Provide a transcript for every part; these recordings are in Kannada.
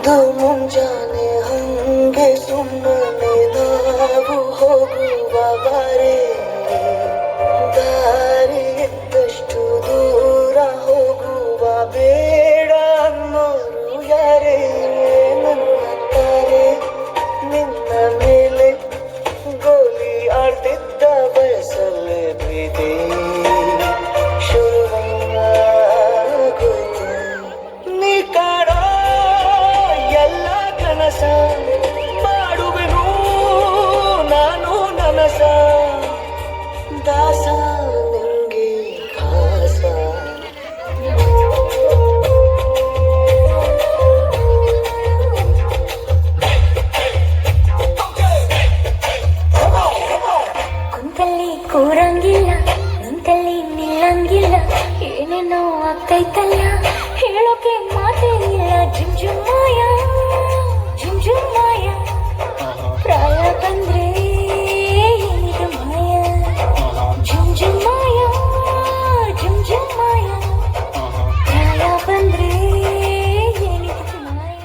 ಒಂದು ಮುಂಜಾನೆ ಹಂಗೆ ಸುಮ್ಮನೆ ನಾವು ಹೋಗುವ ಬಾರೆ ದಾರಿ ಇದ್ದಷ್ಟು ದೂರ ಹೋಗುವ ಬೇಡ ಅನ್ನೋರು ಯಾರೇ ನನ್ನ ತಾರೆ ನಿನ್ನ ಮೇಲೆ ಗೋಲಿ ಆಡ್ತಿದ್ದ ಬಯಸಲ್ಲೇ ಪ್ರೀತಿ ಶುರುವಾಗೋಯ್ತು ನೀ ಕಾಡೋ ಎಲ್ಲ ಕನಸ ಮಾಡುವೆನು ನಾನು ನನಸ ದಾಸ ನಿಂಗೆ ಖಾಸ ಕುಂತಲ್ಲಿ ಕೂರಂಗಿಲ್ಲ ನಿಂತಲ್ಲಿ ನಿಲ್ಲಂಗಿಲ್ಲ ಏನೇನೋ ಆಗ್ತೈತಲ್ಲ ಹೇಳೋಕೆ ಮಾತೇ ಇಲ್ಲ ಜುಮ್ ಜುಮ್ ಮಾಯ ಜುಮ್ ಜುಮ್ ಮಾಯ ಪ್ರಾಯ ಬಂದ್ರೆ ಏನಿದು ಮಾಯ ಜುಮ್ ಜುಮ್ ಮಾಯ ಜುಮ್ ಜುಮ್ ಮಾಯ ಪ್ರಾಯ ಬಂದ್ರೆ ಏನಿದು ಮಾಯ.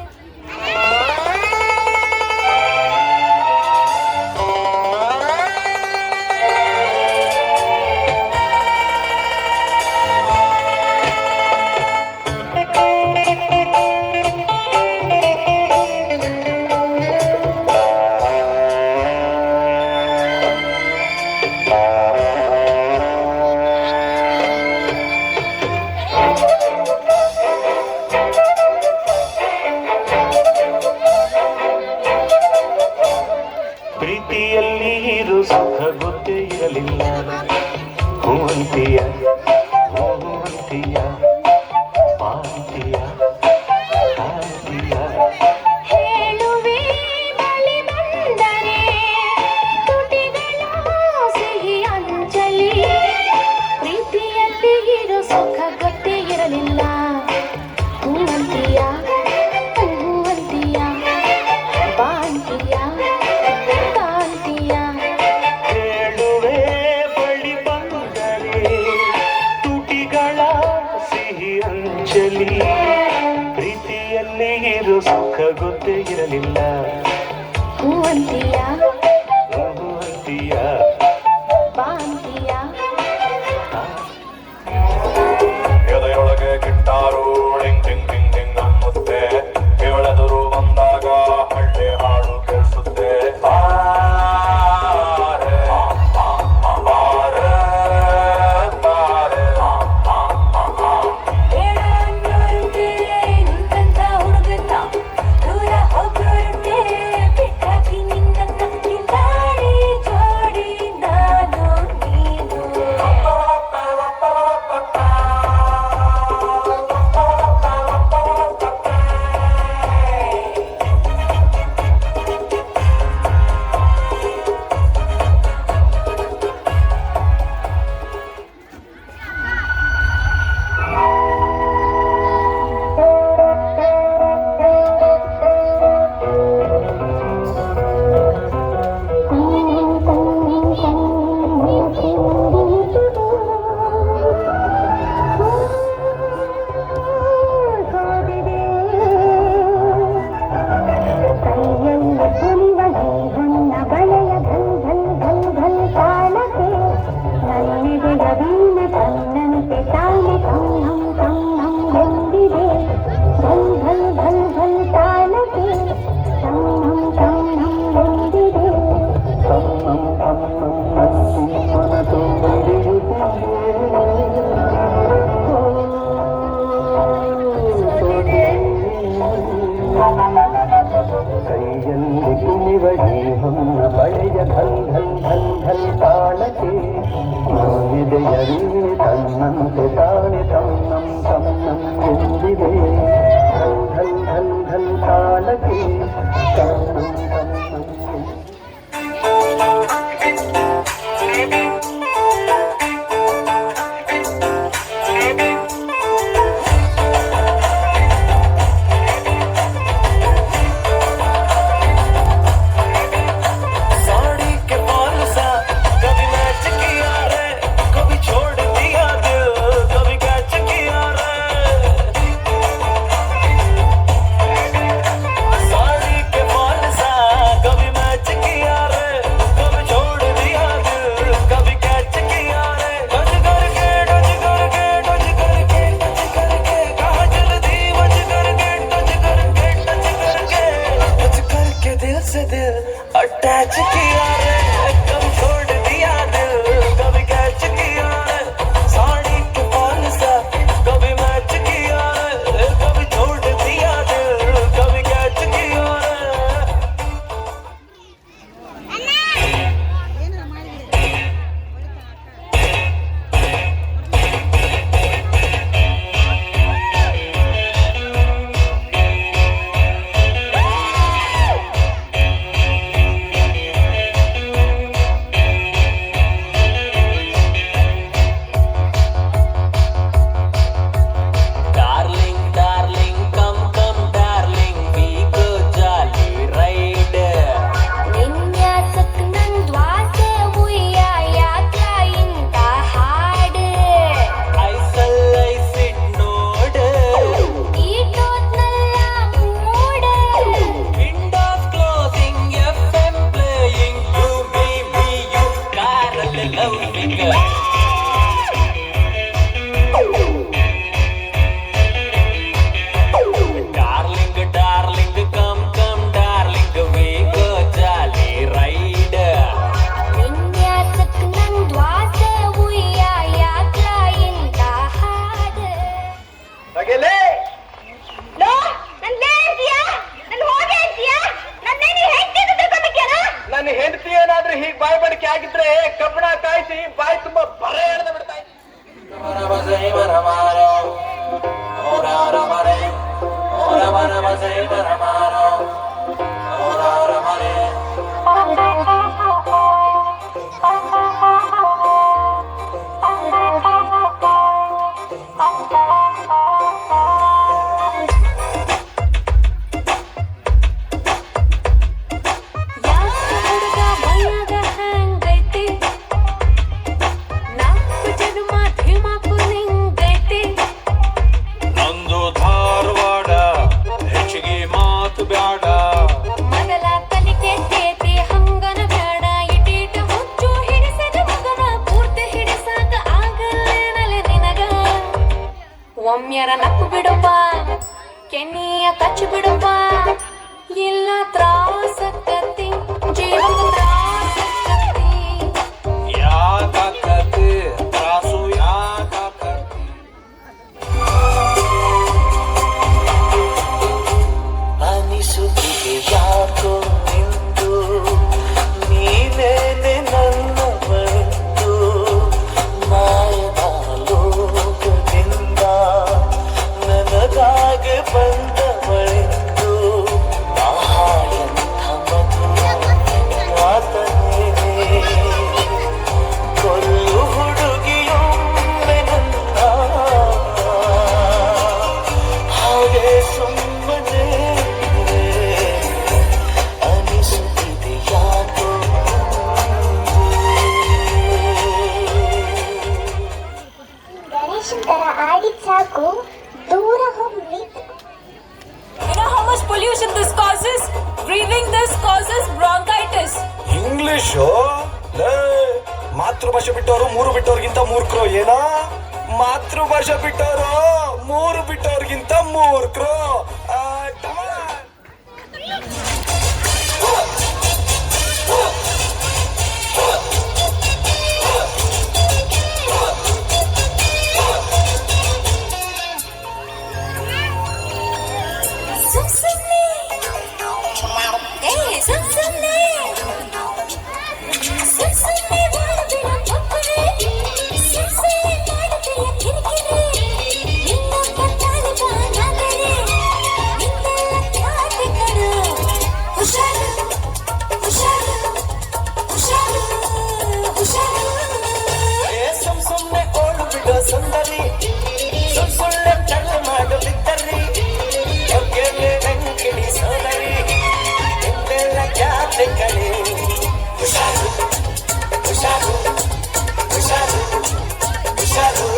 ಪ್ರೀತಿಯಲ್ಲಿ ಇರು ಸುಖ ಗೊತ್ತೇ ಇರಲಿಲ್ಲ ಹೂವಂತಿಯ ಹೂವಂತಿಯ ಪಾಂತಿಯ ಕಾಂತಿಯ ಹೇಳುವೆ ಬಳಿ ಬಂದರೆ ತುಟಿಗಳ ಸಿಹಿ ಅಂಜಲಿ ಪ್ರೀತಿಯಲ್ಲಿ ಇರೋ ಸುಖ ಗೊತ್ತೇ ಇರಲಿಲ್ಲ ಹೂವಂತಿಯ ಹೂವಂತಿಯ ಬಾಂತಿಯ ಕಾಂತಿಯ ಹೇಳುವೆ ಬಳಿ ಬಂದರೆ ತುಟಿಗಳ ಸಿಹಿ ಅಂಜಲಿ ಪ್ರೀತಿಯಲ್ಲಿ ಇರು ಸುಖ ಗೊತ್ತೇ ಇರಲಿಲ್ಲ ಹೂವಂತಿಯ ಹೂವಂತಿಯ ಬಾಂತಿಯ ಎದೆಯೊಳಗೆ ಗಿಟ್ಟಾರು ಟಿಂಗ್ ಟಿಂಗ್ ಟಿಂಗ್ ಟಿಂಗ್ ಅನ್ನುತ್ತೆ ಇವಳೆದುರು ಬಂದಾಗ ಹಳ್ಳಿ ಹಾಡು ಕೇಳಿಸುತ್ತೆ ಬಾರೆ, ಬಾರೆ, ಬಾರೆ. ಹೇಳೋನ್ನುಂಟೆ ನಿಂತಂತ ಹುಡುಗತ್ತ ದೂರ ಹೋಗೋರುಂಟೆ ಬಿಟ್ಟಾಕಿ ನಿನ್ನ ಕತ್ತಿದ್ದಾಡಿ ಜೋಡಿ ನಾನು ನೀನು ಕೈಯಲ್ಲಿ ಸುರಿವ ಜೀವನ ಬಳೆಯ ಘಲ್ ಘಲ್ ಘಲ್ ಘಲ್ ತಾಳಕ್ಕೆ ನನ್ನೆದೆಯ ವೀಣೆ ತನ್ನಂತೆ ತಾನೆ ಕಣ್ಣಂ ಕಣ್ಣಂ ಎಂದಿದೆ ಘಲ್ ಘಲ್ ಘಲ್ ಘಲ್ ತಾಳಕ್ಕೆ ಕಣ್ಣಂ ಕಣ್ಣಂ ಎಂದಿದೆ ತನ್ನಂ ತನ್ನಂ ನನ್ನಿ ಮನದು ಕೈಯಲ್ಲಿ ಕುಣಿವ ಜೀವನ ಬಳೆಯ ಘಲ್ ಘಲ್ ಘಲ್ ಘಲ್ ತಾಳಕ್ಕೆ ನೋವಿದೆಯ ವೀಣೆ ತನ್ನಂತೆ ತಾನೆ ತನ್ನಂ ತನ್ನಂ ಎಂದಿದೆ ಘಲ್ ಘಲ್ ಘಲ್ ಘಲ್ ತಾಳಕ್ಕೆ ತನ್ನಂ ತನ್ನಂ साड़ी के बाल सा कभी मैच किया रे कभी छोड़ दिया दिल कभी कैच किया रे ಪರಮಾರ ಅವತಾರ ಮರೆ ನಂದು ಧಾರವಾಡ ಹೆಚ್ಚಿಗೆ ಮಾತು ಬ್ಯಾಡ ಮೊದಲ ತಲೆ ಕೆಟ್ಟೈತಿ ಹಂಗನ ಬ್ಯಾಡ ಇಟೀಟ ಮುಚ್ಚು ಹಿಡಿಸದ ಮಗನ ಪೂರ್ತಿ ಹಿಡಿಸಾಕ ಆಗಲ್ಲೇನಲೆ ನಿನಗ ಒಮ್ಮೆರ ನಕ್ಕು ಬಿಡಪ್ಪ ಕೆನ್ನಿಯ ಕಚ್ಚು ಬಿಡಪ್ಪ ಇಲ್ಲ ತ್ರಾಸಕ್ಕತಿ ಜೀವನ ತ್ರಾಸಕ್ಕತಿ ಯಾಕಾಕತಿ ತ್ರಾಸು ಯಾಕಾಕತಿ ಅನಿಸುತ್ತಿದೆ ಯಾಕೋ ನಿಂದು ನೀನೇನೆ ನನ್ನ ಬಂದು ಮಾಯದ ಲೋಕದಿಂದ ನನಗಾಗಿ ಬಂದವಳೆಂದು ಆಹಾಯಂಥ ಮಾತನೇ ಕೊಲ್ಲು ಹುಡುಗಿಯೊಮ್ಮೆ ನನ್ನ ಹಾಗೆ ಸುಮ್ಮನೆ ಅನಿಸುತ್ತಿದೆ ಯಾಕೋ ಗಣೇಶನ್ ತರ ಆಡಿದ್ ಸಾಕು ದೂರ ಹೋಗ್ಲಿ. You know how much pollution this causes? Breathing this causes bronchitis. English ಮಾತೃಭಾಷೆ ಬಿಟ್ಟವರು ಮೂರು ಬಿಟ್ಟವ್ರಿಗಿಂತ ಮೂರ್ಖರು ಏನೋ ಮಾತೃಭಾಷೆ ಬಿಟ್ಟವರು ಮೂರು ಬಿಟ್ಟವ್ರಿಗಿಂತ ಮೂರ್ಖರು ಸುಮ್ನೆ ಕೋಳು ಬಿಡೋ ಸುಂದರಿ ಸುಳ್ಳೆ ಚಳ್ಳ ಮಾಡಲಿದ್ದರಿ ವೆಂಕಟಿ ಸೋದರಿ ಹಿಂದೆಲ್ಲ ಜಾತೆ ಕಡೆ ಹುಷಾರು ಹುಷಾರು ಹುಷಾರು ಹುಷಾರು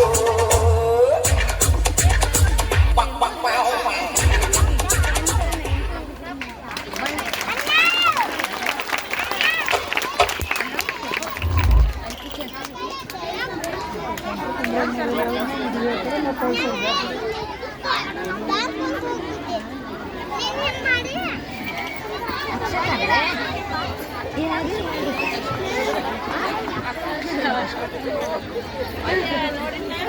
ಮಾಡಿ